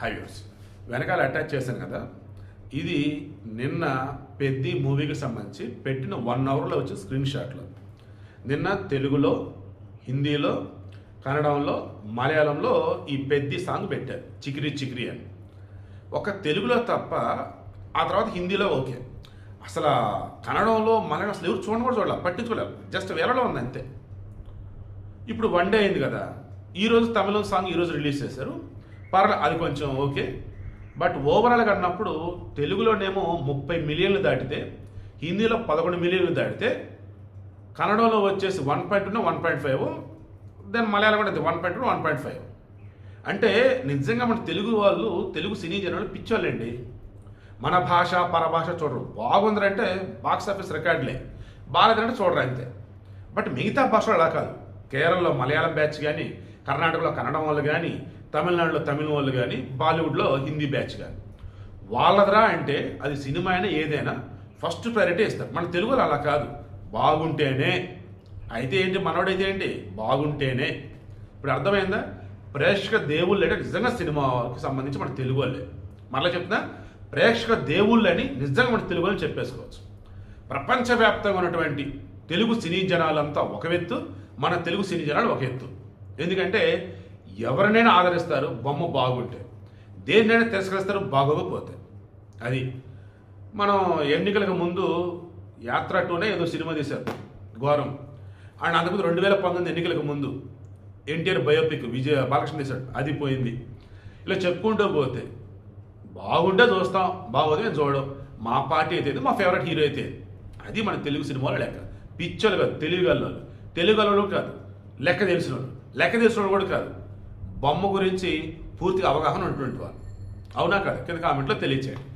Highways వెనకాల attach చేశాను కదా, ఇది నిన్న పెద్ది మూవీకి సంబంధించి పెట్టిన 1 అవర్లో వచ్చే స్క్రీన్ షాట్లు. నిన్న తెలుగులో, హిందీలో, కన్నడంలో, మలయాళంలో ఈ పెద్ది సాంగ్ పెట్టారు, చికిరి చికిరి అని. ఒక తెలుగులో తప్ప ఆ తర్వాత హిందీలో ఓకే. అసలు కన్నడంలో మలయాళం అసలు ఎవరు చూడని కూడా చూడాలి, పట్టించుకోలేదు, జస్ట్ వేలలో ఉంది అంతే. ఇప్పుడు 1 డే అయింది కదా, ఈరోజు తమిళం సాంగ్ ఈరోజు రిలీజ్ చేశారు, పర్లే, అది కొంచెం ఓకే. బట్ ఓవరాల్గా అన్నప్పుడు తెలుగులోనేమో 30 మిలియన్లు దాటితే, హిందీలో 11 మిలియన్లు దాటితే, కన్నడంలో వచ్చేసి 1.2 1.5, దెన్ మలయాళం కూడా 1.2 1.5. అంటే నిజంగా మన తెలుగు వాళ్ళు, తెలుగు సినీ జనాలు పిచ్చోళ్ళండి. మన భాష పరభాష చూడరు. బాగుందంటే బాక్స్ ఆఫీస్ రికార్డులే, బాగాలేదంటే చూడరు అంతే. బట్ మిగతా భాషలు అలా కాదు. కేరళలో మలయాళం బ్యాచ్ కానీ, కర్ణాటకలో కన్నడం వాళ్ళు కానీ, తమిళనాడులో తమిళ వాళ్ళు కానీ, బాలీవుడ్లో హిందీ బ్యాచ్ కానీ, వాళ్ళదరా అంటే అది సినిమా అయినా ఏదైనా ఫస్ట్ ప్రయారిటీ ఇస్తారు. మన తెలుగులో అలా కాదు, బాగుంటేనే. అయితే ఏంటి, మనోడైతే ఏంటి, బాగుంటేనే. ఇప్పుడు అర్థమైందా? ప్రేక్షక దేవుళ్ళు అంటే నిజంగా సినిమాకి సంబంధించి మన తెలుగు వాళ్ళే. మరలా చెప్తున్నా, ప్రేక్షక దేవుళ్ళని నిజంగా మన తెలుగు వాళ్ళని చెప్పేసుకోవచ్చు. ప్రపంచవ్యాప్తంగా ఉన్నటువంటి తెలుగు సినీ జనాలంతా ఒక ఎత్తు, మన తెలుగు సినీ జనాలు ఒక ఎత్తు. ఎందుకంటే ఎవరినైనా ఆదరిస్తారు బొమ్మ బాగుంటే, దేన్నైనా తిరస్కరిస్తారు బాగోకపోతే. అది మనం ఎన్నికలకు ముందు యాత్ర 2నే ఏదో సినిమా తీశారు, ఘోరం. అండ్ అంతకుముందు 2019 ఎన్నికలకు ముందు ఎన్టీఆర్ బయోపిక్ విజయ బాలకృష్ణ తీశాడు, అది పోయింది. ఇలా చెప్పుకుంటూ పోతే బాగుంటే చూస్తాం, బాగోదు మేము చూడడం. మా పార్టీ అయితే మా ఫేవరెట్ హీరో అయితే అది మన తెలుగు సినిమాలో లెక్క. పిచ్చోళ్ళు కాదు, తెలుగు వాళ్ళు కాదు, లెక్క తెలిసిన వాళ్ళు కూడా కాదు, బొమ్మ గురించి పూర్తిగా అవగాహన ఉన్నటువంటి వాళ్ళు. అవునా కాదు? కింద కామెంట్లో తెలియచేయండి.